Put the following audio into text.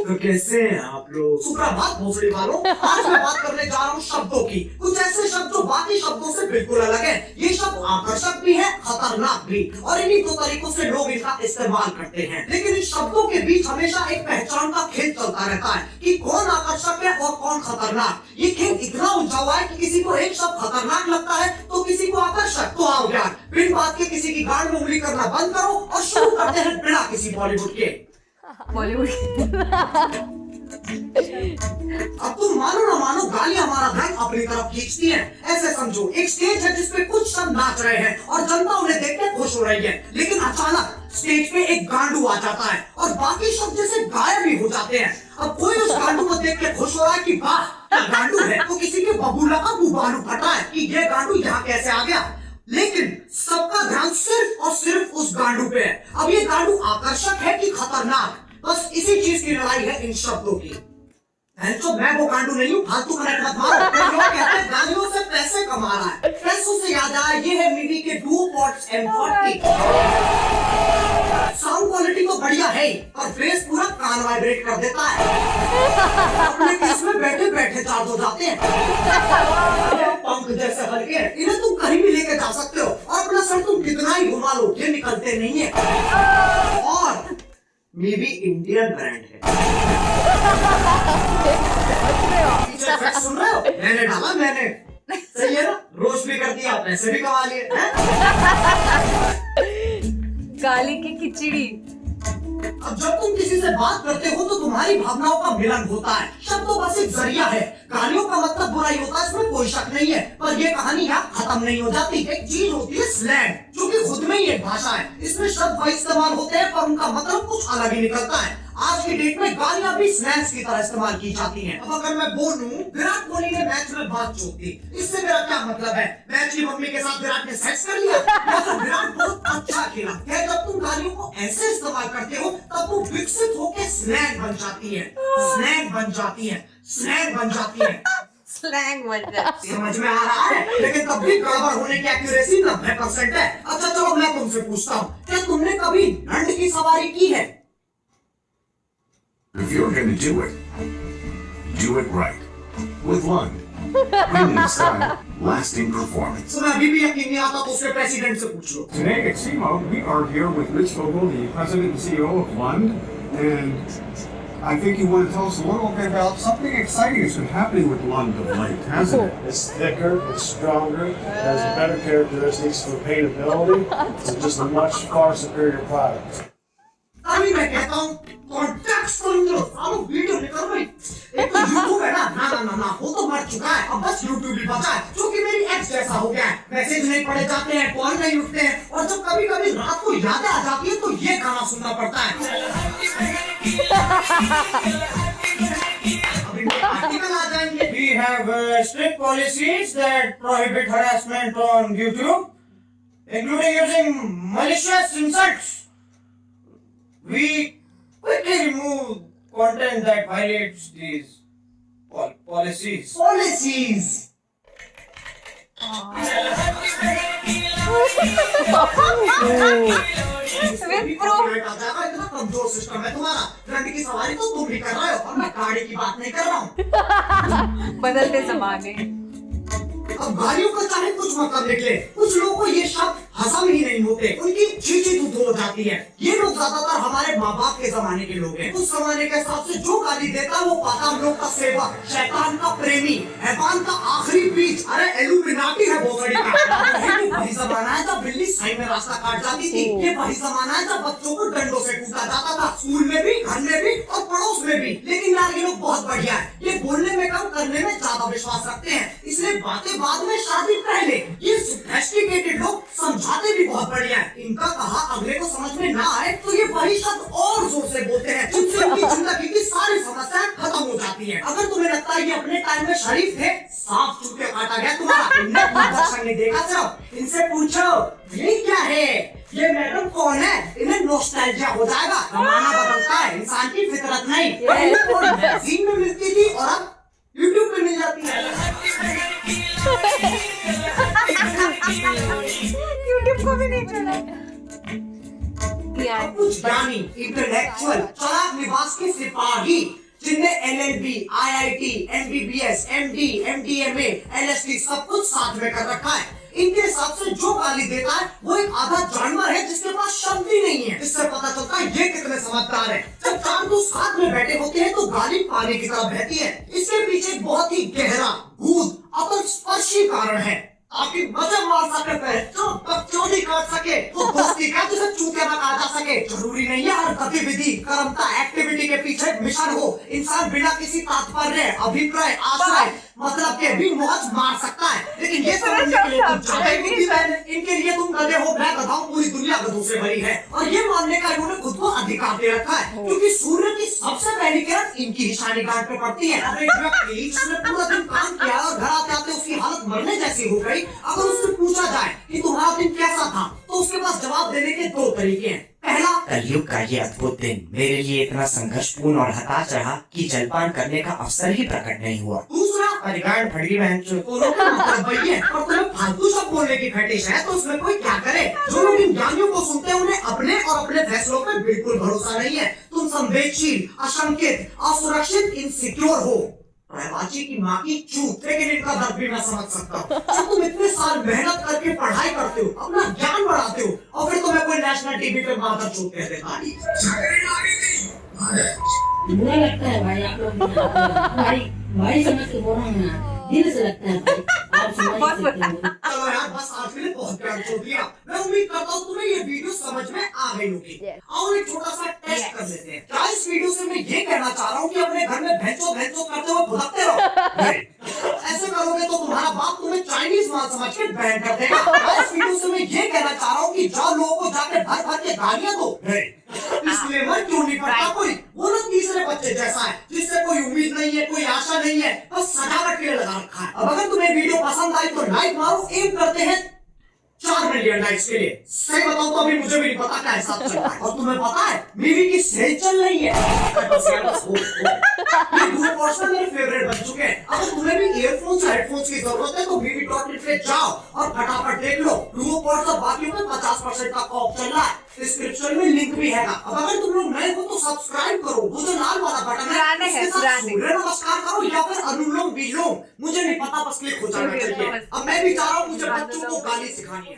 तो कैसे हैं आप लोग? सुप्रभात भोसड़ी वालों, आज मैं बात करने जा रहा हूँ शब्दों की। कुछ ऐसे शब्द जो बाकी शब्दों से बिल्कुल अलग है। ये शब्द आकर्षक भी है, खतरनाक भी, और इन्हीं दो तरीकों से लोग इनका इस्तेमाल करते हैं। लेकिन इन शब्दों के बीच हमेशा एक पहचान का खेल चलता रहता है कि कौन आकर्षक है और कौन खतरनाक। ये खेल इतना उलझा हुआ है कि किसी को एक शब्द खतरनाक लगता है तो किसी को आकर्षक। तो आओ यार, बिन बात के किसी की गांड में उंगली करना बंद करो और शुरू करते हैं बिना किसी बॉलीवुड के। बॉलीवुड अब तुम मानो ना मानो, गालियां हमारा ध्यान अपनी तरफ खींचती हैं। ऐसे समझो एक स्टेज है जिसपे कुछ सब नाच रहे हैं और जनता उन्हें देख के खुश हो रही है, लेकिन अचानक स्टेज पे एक गांडू आ जाता है और बाकी सब जैसे गायब ही हो जाते हैं। अब कोई उस गांडू को देख के खुश हो रहा है कि वाह क्या गांडू है, तो किसी के बबूला का बुबालू फटा है कि ये गांडू यहाँ कैसे आ गया। लेकिन सबका ध्यान सिर्फ और सिर्फ उस गांडू पे है। अब ये गांडू आकर्षक है कि खतरनाक, बस इसी चीज की लड़ाई है इन शब्दों की। तो मैं वो गांडू नहीं हूँ, फालतू कनेक्ट मत मारो। लोग कहते हैं गालियों से पैसे कमा रहा है। पैसों से याद आया, ये है मीवी के Duo pods M40। Sound quality तो बढ़िया है और बेस पूरा कान वाइब्रेट कर देता है। अपने केस में बैठे बैठे चार्ज हो जाते हैं। पंख जैसे हल्के, इन्हें तुम कहीं भी लेके जा सकते हो और अपना सर तुम कितना ही घुमा लो, ये निकलते नहीं है। और मीवी इंडियन ब्रांड है। सुन रहे हो? मैंने डाला, मैंने। सही है ना? रोज भी कर दिया, पैसे भी कमा लिए। गाली की खिचड़ी। अब जब तुम किसी से बात करते हो तो तुम्हारी भावनाओं का मिलन होता है। शब्द तो बस एक जरिया है। गालियों का मतलब बुरा ही होता है, इसमें कोई शक नहीं है। पर ये कहानी यहाँ खत्म नहीं हो जाती। एक चीज होती है स्लैंग, जो कि खुद में ही एक भाषा है। इसमें शब्द वही इस्तेमाल होते हैं पर उनका मतलब कुछ अलग ही निकलता है। आज की डेट में गालियां भी स्लैंग्स की तरह इस्तेमाल की जाती हैं। अब अगर मैं बोलूं विराट कोहली ने मैच में बात चोक दी, इससे मेरा क्या मतलब है? मैच की मम्मी के साथ विराट ने सेक्स कर लिया या फिर विराट बहुत अच्छा खेला? क्या जब तुम गालियों को ऐसे इस्तेमाल करते हो तब वो विकसित होकर स्लैंग बन जाती है। स्लैंग बन जाती है, स्लैंग बन जाती है। स्लैंग बन जाती है। समझ में आ रहा है? लेकिन तब भी गड़बड़ होने की एक्यूरेसी 90% है। अच्छा चलो मैं तुमसे पूछता हूँ, क्या तुमने कभी लंड की सवारी की है? If you're going to do it right. With Lund. Premium style, lasting performance. तो मैं अभी भी यकीन नहीं आता तो उसके प्रेसिडेंट से पूछ लो। Today at CMO, we are here with Rich Vogel, the president and CEO of Lund, and I think you want to tell us a little bit about something exciting that's been happening with Lund of late, hasn't it? It's thicker, it's stronger, it has better characteristics for paintability. It's just a much far superior product. अभी मैं कहता हूँ context समझो, सालों video निकल रही। एक तो यूट्यूब है ना, वो तो मर चुका है। अब बस यूट्यूब ही बचा है, जो कि मेरी एक्स जैसा हो गया है। मैसेज नहीं पढ़े जाते हैं, कॉल नहीं उठते हैं, और जब कभी कभी रात को यादें आ जाती है तो ये गाना सुनना पड़ता है। आर्टिकल आ जाएंगे। We have strict policies that prohibit harassment on YouTube, including using malicious insults. We quickly remove content that violates these policies. Policies. कमजोर सिस्टम है तुम्हारा। लंड की सवारी तो तुम भी कर रहे हो और मैं गाड़ी की बात नहीं कर रहा हूँ। बदलते जमाने। अब गालियों का चाहे कुछ मतलब निकले, कुछ लोगों को ये शब्द हजम ही नहीं होते, उनकी चीची दूध हो जाती है। ये लोग ज्यादातर हमारे माँ बाप के जमाने के लोग हैं। उस जमाने के हिसाब से जो गाली देता वो पाताल लोक का सेवक, शैतान का प्रेमी, हैवान का आखिरी बीज, अरे एलुमिनाटी है भोसड़ी का। ये वही जमाना है जब बिल्ली सही में रास्ता काट जाती थी। ये वही जमाना है जब बच्चों को डंडों से कूदा जाता था, स्कूल में भी, घर में भी और पड़ोस में भी। लेकिन यार ये लोग बहुत बढ़िया है, ये बोलने में कम करने में ज्यादा विश्वास रखते हैं, इसलिए बातें बाद में शादी पहले। ये सोफिस्टिकेटेड लोग समझाते भी बहुत बढ़िया है। इनका कहा अगले को समझ में ना आए तो ये वही शब्द और जोर से बोलते हैं, जिनसे उनकी जिंदगी की सारी समस्याएं खत्म हो जाती हैं। अगर तुम्हें लगता है कि अपने टाइम में शरीफ थे, साफ चूक के काटा गया तुम्हारा। इन्हें देखा सिर्फ, इनसे पूछो ये क्या है, ये मैडम कौन है, इन्हें नॉस्टैल्जिया हो जाएगा। जमाना बदलता है, इंसान की फितरत नहीं। मैगजीन में मिलती थी और अब यूट्यूब पे मिल जाती है। यूट्यूब को भी नहीं छोड़ा। ज्ञानी। कुछ ज्ञानी, इंटेलेक्चुअल, चालाक लिबास के सिपाही जिनने LLB, IIT, MBBS, MD, MDMA, LSD सब कुछ साथ में कर रखा है। इनके हिसाब से जो गाली देता है वो एक आधा जानवर है जिसके पास शब्द ही नहीं है। इससे पता चलता है ये कितने समझदार है। जब चार दोस्त साथ में बैठे होते हैं तो गाली पानी की तरह बहती है। इसके पीछे एक बहुत ही गहरा, गूढ़, अपस्पर्शी कारण है। आपकी मजा मार सके, चोरी कर सके, तो दोस्ती का जिसे चूतिया ना कहा जा सके। जरूरी नहीं है हर गतिविधि, कर्मता, एक्टिविटी के पीछे मिशन हो। इंसान बिना किसी तात्पर्य, अभिप्राय, आश्रय, मतलब के भी मौज मार सकता है। लेकिन ये समझने के लिए तुम ज्यादा ही बुद्धिमान है। इनके लिए तुम गधे हो, मैं गधा हूं, पूरी दुनिया गधों से भरी है। और ये मानने का इन्होंने खुद को अधिकार दे रखा है क्योंकि सूर्य की सबसे पहली किरण इनकी निशानी गांठ पे पड़ती है। अब एक व्यक्ति जिसने पूरा दिन काम किया और घर आते आते उसकी हालत मरने जैसी हो गई, अगर उससे पूछा जाए कि तुम्हारा दिन कैसा था तो उसके पास जवाब देने के दो तरीके हैं। पहला, कलयुग का ये अद्भुत दिन मेरे लिए इतना संघर्षपूर्ण और हताश रहा कि जलपान करने का अवसर ही प्रकट नहीं हुआ। दूसरा, परिगाड़ फटी बहन चो। दोनों का मतलब वही है, पर तुम्हें फालतू सब बोलने की खटिश है तो उसमें कोई क्या करे। जो लोग इन ज्ञानियों को सुनते हैं उन्हें अपने और अपने फैसलों पे बिल्कुल भरोसा नहीं है। तुम संवेदनशील, अशंकित, असुरक्षित, इनसिक्योर हो। रहवाची की माँ की चूत, लेकिन इनका दर्द भी मैं समझ सकता हूँ। जब तुम इतने साल मेहनत करके पढ़ाई करते हो, अपना ज्ञान बढ़ाते हो और फिर तुम्हें कोई नेशनल टीवी पे माता चूत कह देता है। बुरा लगता है भाई, आप लोग भाई समझ के बोल रहा हूँ ना, दिल से लगता है भाई, आप समझ सकते हैं। चलो यार, बस आज के लिए बहुत ज्ञान छोड़ दिया। मैं उम्मीद करता हूँ तुम्हें ये वीडियो समझ में आ गई होगी। आओ एक छोटा सा टेस्ट कर लेते हैं। क्या इस वीडियो से मैं ये कहना चाह रहा हूँ कि अपने घर में भैंचो करते हुए भुलकते रहो? ऐसे करोगे तो तुम्हारा बाप तुम्हें चाइनीज माल समझ के बैन कर देगा। क्या इस वीडियो से मैं ये कहना चाह रहा हूँ कि जाओ लोगों को जाके भर भर के गालियां दो? इसलिए मैं क्यों नहीं पढ़ता कोई? वो ना तीसरे बच्चे जैसा है जिससे कोई उम्मीद नहीं है, कोई आशा नहीं है, बस सजावट के लिए लगा रखा है। अब अगर तुम्हें वीडियो पसंद आई तो लाइक मारो। एम करते हैं 4 मिलियन लाइक्स के लिए। सही बताऊं तो अभी मुझे भी नहीं पता क्या हिसाब चल रहा है। और तुम्हें पता है मीवी की सेल चल रही है। ये दो पोर्शन मेरे फेवरेट बन चुके हैं। अगर तुम्हें भी ईयरफोन्स या हेडफोन्स की जरूरत है तो movie.net पे जाओ और फटाफट देख लो। रूमो पोर्ट और बाकियों में 50% का ऑफ चल रहा है। डिस्क्रिप्शन में लिंक भी है। अब अगर तुम लोग नए हो तो सब्सक्राइब करो, वो जो लाल वाला बटन है उसके साथ सूर्य नमस्कार करो या फिर अनुलोम विलोम, मुझे नहीं पता, बस क्लिक हो जाना चाहिए। अब मैं भी चाह रहा हूँ, मुझे बच्चों को गाली सिखानी है।